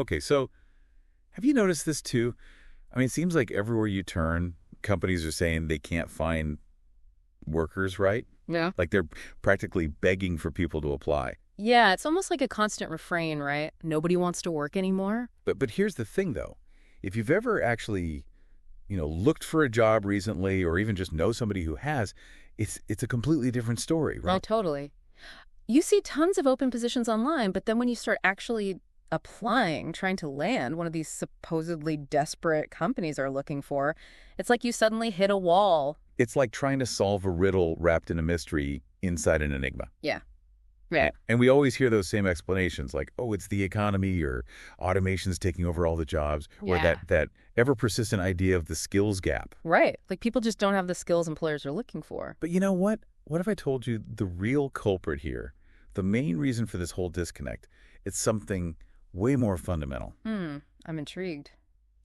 Okay, so have you noticed this too? I mean, it seems like everywhere you turn, companies are saying they can't find workers, right? Yeah. Like they're practically begging for people to apply. Yeah, it's almost like a constant refrain, right? Nobody wants to work anymore. But here's the thing, though. If you've ever actually, looked for a job recently or even just know somebody who has, it's a completely different story, Oh, right? totally. You see tons of open positions online, but then when you start actually applying, trying to land one of these supposedly desperate companies are looking for, it's like you suddenly hit a wall. It's like trying to solve a riddle wrapped in a mystery inside an enigma. Yeah. Right. And we always hear those same explanations like, oh, it's the economy or automation's taking over all the jobs or Yeah. that ever-persistent idea of the skills gap. Right. Like people just don't have the skills employers are looking for. But you know what? What if I told you the real culprit here, the main reason for this whole disconnect, it's something way more fundamental. I'm intrigued.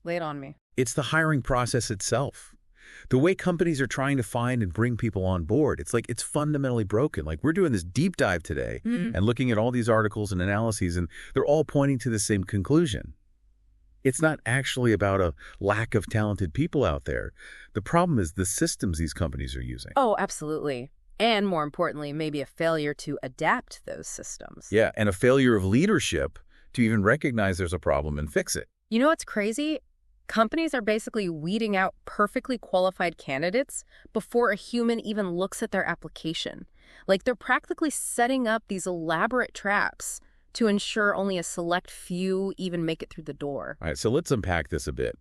Lay it on me. It's the hiring process itself. The way companies are trying to find and bring people on board, it's like it's fundamentally broken. Like we're doing this deep dive today and looking at all these articles and analyses, and they're all pointing to the same conclusion. It's not actually about a lack of talented people out there. The problem is the systems these companies are using. Oh, absolutely. And more importantly, maybe a failure to adapt those systems. Yeah, and a failure of leadership to even recognize there's a problem and fix it. You know what's crazy? Companies are basically weeding out perfectly qualified candidates before a human even looks at their application. Like they're practically setting up these elaborate traps to ensure only a select few even make it through the door. All right, so let's unpack this a bit.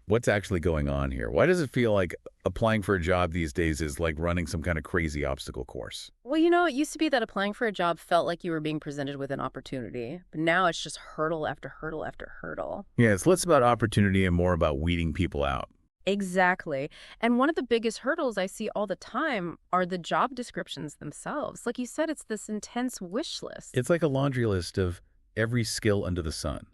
What's actually going on here? Why does it feel like applying for a job these days is like running some kind of crazy obstacle course? Well, it used to be that applying for a job felt like you were being presented with an opportunity, but now it's just hurdle after hurdle after hurdle. Yeah, it's less about opportunity and more about weeding people out. Exactly. And one of the biggest hurdles I see all the time are the job descriptions themselves. Like you said, it's this intense wish list. It's like a laundry list of every skill under the sun.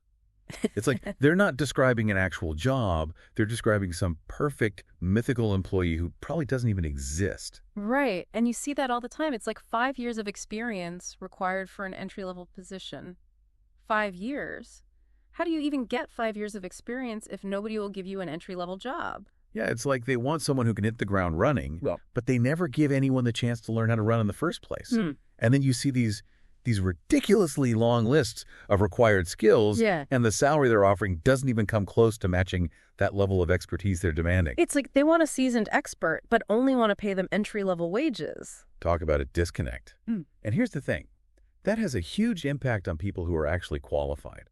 It's like they're not describing an actual job. They're describing some perfect mythical employee who probably doesn't even exist. Right. And you see that all the time. It's like 5 years of experience required for an entry-level position. 5 years? How do you even get 5 years of experience if nobody will give you an entry-level job? Yeah, it's like they want someone who can hit the ground running, but they never give anyone the chance to learn how to run in the first place. And then you see these ridiculously long lists of required skills, and the salary they're offering doesn't even come close to matching that level of expertise they're demanding. It's like they want a seasoned expert, but only want to pay them entry-level wages. Talk about a disconnect. And here's the thing. That has a huge impact on people who are actually qualified.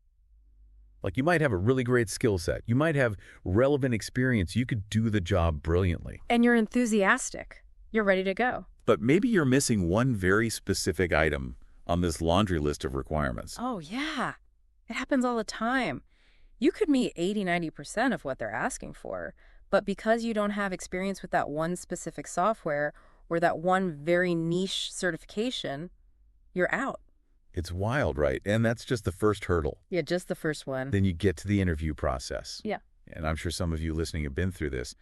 Like you might have a really great skill set. You might have relevant experience. You could do the job brilliantly. And you're enthusiastic. You're ready to go. But maybe you're missing one very specific item on this laundry list of requirements. Oh, yeah. It happens all the time. You could meet 80–90% of what they're asking for, but because you don't have experience with that one specific software or that one very niche certification, you're out. It's wild, right? And that's just the first hurdle. Yeah, just the first one. Then you get to the interview process. Yeah. And I'm sure some of you listening have been through this.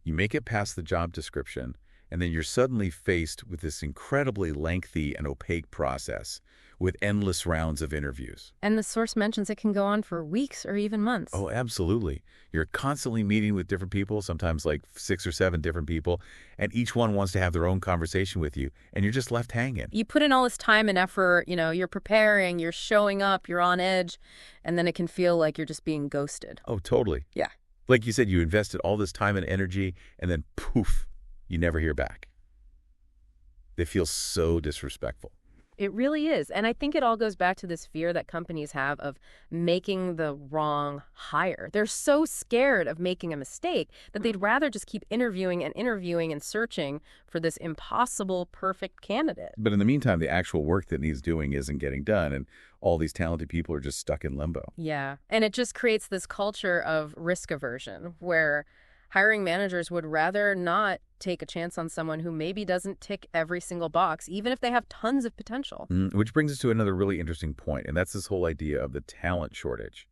You make it past the job description, and then you're suddenly faced with this incredibly lengthy and opaque process with endless rounds of interviews. And the source mentions it can go on for weeks or even months. Oh, absolutely. You're constantly meeting with different people, sometimes like 6 or 7 different people, and each one wants to have their own conversation with you, and you're just left hanging. You put in all this time and effort, you're preparing, you're showing up, you're on edge, and then it can feel like you're just being ghosted. Oh, totally. Yeah. Like you said, you invested all this time and energy, and then poof, you never hear back. They feel so disrespectful. It really is. And I think it all goes back to this fear that companies have of making the wrong hire. They're so scared of making a mistake that they'd rather just keep interviewing and searching for this impossible, perfect candidate. But in the meantime, the actual work that needs doing isn't getting done, and all these talented people are just stuck in limbo. Yeah. And it just creates this culture of risk aversion where hiring managers would rather not take a chance on someone who maybe doesn't tick every single box, even if they have tons of potential. Which brings us to another really interesting point, and that's this whole idea of the talent shortage.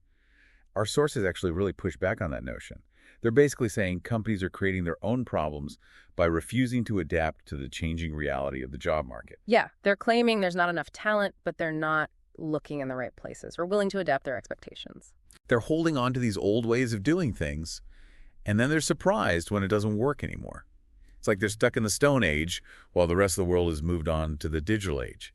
Our sources actually really push back on that notion. They're basically saying companies are creating their own problems by refusing to adapt to the changing reality of the job market. Yeah, they're claiming there's not enough talent, but they're not looking in the right places or willing to adapt their expectations. They're holding on to these old ways of doing things, and then they're surprised when it doesn't work anymore. It's like they're stuck in the Stone Age while the rest of the world has moved on to the digital age.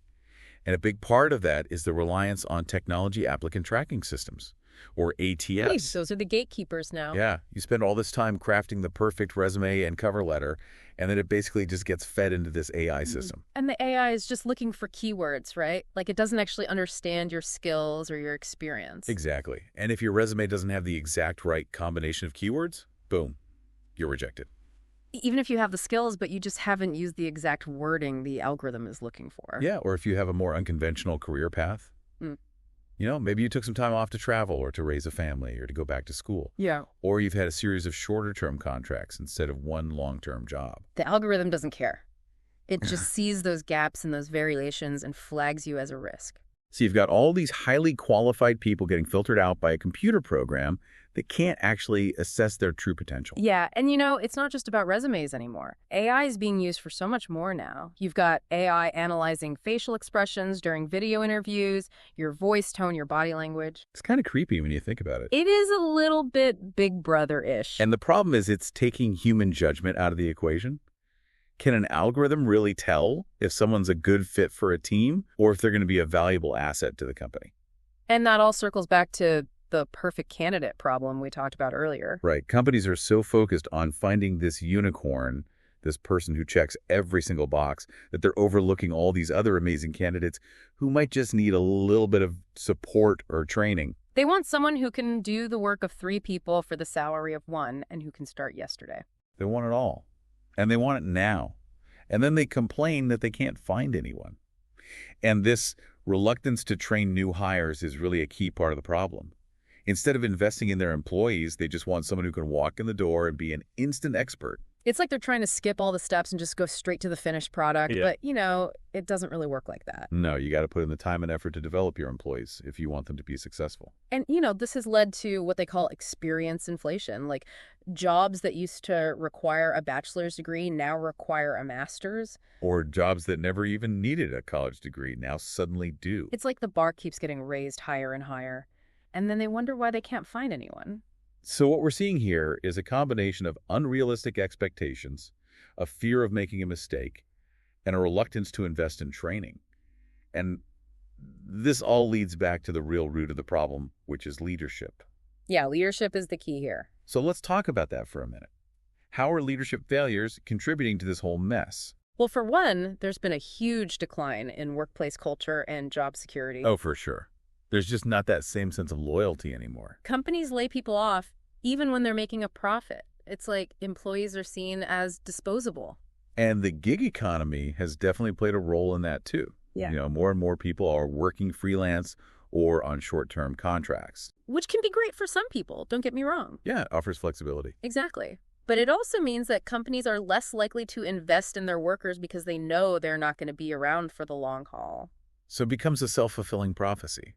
And a big part of that is the reliance on technology applicant tracking systems, or ATS. Hey, those are the gatekeepers now. Yeah, you spend all this time crafting the perfect resume and cover letter, and then it basically just gets fed into this AI system. And the AI is just looking for keywords, right? Like it doesn't actually understand your skills or your experience. Exactly. And if your resume doesn't have the exact right combination of keywords, boom, you're rejected. Even if you have the skills, but you just haven't used the exact wording the algorithm is looking for. Yeah, or if you have a more unconventional career path. You know, maybe you took some time off to travel or to raise a family or to go back to school. Yeah. Or you've had a series of shorter-term contracts instead of one long-term job. The algorithm doesn't care. It just sees those gaps and those variations and flags you as a risk. So you've got all these highly qualified people getting filtered out by a computer program that can't actually assess their true potential. Yeah, and you know, it's not just about resumes anymore. AI is being used for so much more now. You've got AI analyzing facial expressions during video interviews, your voice tone, your body language. It's kind of creepy when you think about it. It is a little bit Big Brother-ish. And the problem is it's taking human judgment out of the equation. Can an algorithm really tell if someone's a good fit for a team or if they're going to be a valuable asset to the company? And that all circles back to the perfect candidate problem we talked about earlier. Right. Companies are so focused on finding this unicorn, this person who checks every single box, that they're overlooking all these other amazing candidates who might just need a little bit of support or training. They want someone who can do the work of 3 people for the salary of 1 and who can start yesterday. They want it all. And they want it now. And then they complain that they can't find anyone. And this reluctance to train new hires is really a key part of the problem. Instead of investing in their employees, they just want someone who can walk in the door and be an instant expert. It's like they're trying to skip all the steps and just go straight to the finished product. Yeah. But, you know, it doesn't really work like that. No, you got to put in the time and effort to develop your employees if you want them to be successful. And, you know, this has led to what they call experience inflation. Like jobs that used to require a bachelor's degree now require a master's. Or jobs that never even needed a college degree now suddenly do. It's like the bar keeps getting raised higher and higher. And then they wonder why they can't find anyone. So what we're seeing here is a combination of unrealistic expectations, a fear of making a mistake, and a reluctance to invest in training. And this all leads back to the real root of the problem, which is leadership. Yeah, leadership is the key here. So let's talk about that for a minute. How are leadership failures contributing to this whole mess? Well, for one, there's been a huge decline in workplace culture and job security. Oh, for sure. There's just not that same sense of loyalty anymore. Companies lay people off even when they're making a profit. It's like employees are seen as disposable. And the gig economy has definitely played a role in that too. Yeah. You know, more and more people are working freelance or on short-term contracts. Which can be great for some people, don't get me wrong. Yeah, it offers flexibility. Exactly. But it also means that companies are less likely to invest in their workers because they know they're not going to be around for the long haul. So it becomes a self-fulfilling prophecy.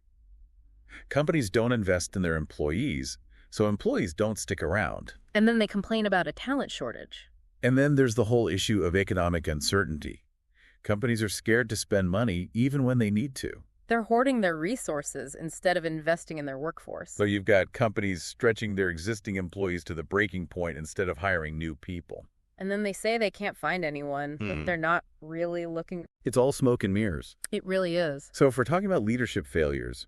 Companies don't invest in their employees, so employees don't stick around. And then they complain about a talent shortage. And then there's the whole issue of economic uncertainty. Companies are scared to spend money even when they need to. They're hoarding their resources instead of investing in their workforce. So you've got companies stretching their existing employees to the breaking point instead of hiring new people. And then they say they can't find anyone, but they're not really looking. It's all smoke and mirrors. It really is. So if we're talking about leadership failures,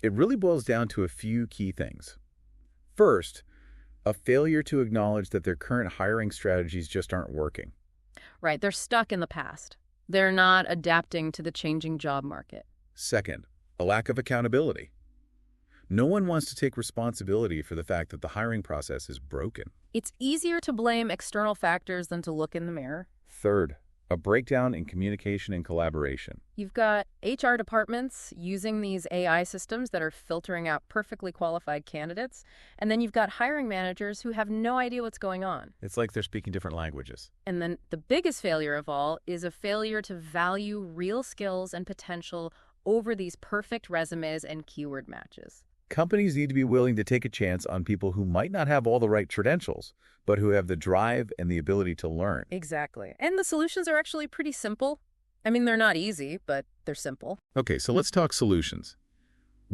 it really boils down to a few key things. First, a failure to acknowledge that their current hiring strategies just aren't working. Right, they're stuck in the past. They're not adapting to the changing job market. Second, a lack of accountability. No one wants to take responsibility for the fact that the hiring process is broken. It's easier to blame external factors than to look in the mirror. Third, a breakdown in communication and collaboration. You've got HR departments using these AI systems that are filtering out perfectly qualified candidates, and then you've got hiring managers who have no idea what's going on. It's like they're speaking different languages. And then the biggest failure of all is a failure to value real skills and potential over these perfect resumes and keyword matches. Companies need to be willing to take a chance on people who might not have all the right credentials, but who have the drive and the ability to learn. Exactly. And the solutions are actually pretty simple. I mean, they're not easy, but they're simple. Okay, so let's talk solutions.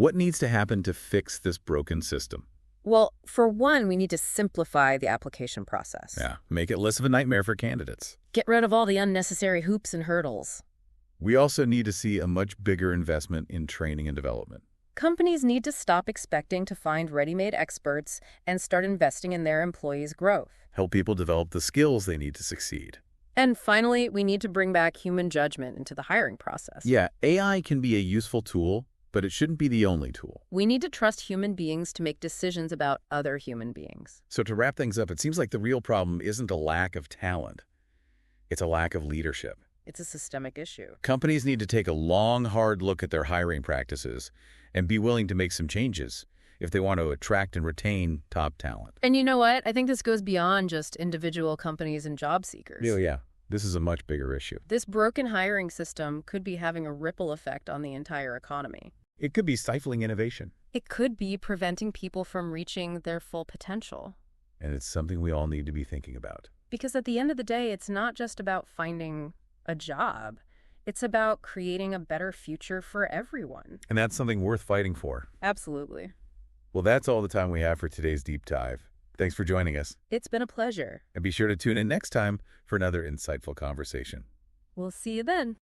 What needs to happen to fix this broken system? Well, for one, we need to simplify the application process. Yeah, make it less of a nightmare for candidates. Get rid of all the unnecessary hoops and hurdles. We also need to see a much bigger investment in training and development. Companies need to stop expecting to find ready-made experts and start investing in their employees' growth. Help people develop the skills they need to succeed. And finally, we need to bring back human judgment into the hiring process. Yeah, AI can be a useful tool, but it shouldn't be the only tool. We need to trust human beings to make decisions about other human beings. So to wrap things up, it seems like the real problem isn't a lack of talent. It's a lack of leadership. It's a systemic issue. Companies need to take a long, hard look at their hiring practices and be willing to make some changes if they want to attract and retain top talent. And you know what? I think this goes beyond just individual companies and job seekers. Yeah. This is a much bigger issue. This broken hiring system could be having a ripple effect on the entire economy. It could be stifling innovation. It could be preventing people from reaching their full potential. And it's something we all need to be thinking about. Because at the end of the day, it's not just about finding a job. It's about creating a better future for everyone. And that's something worth fighting for. Absolutely. Well, that's all the time we have for today's deep dive. Thanks for joining us. It's been a pleasure. And be sure to tune in next time for another insightful conversation. We'll see you then.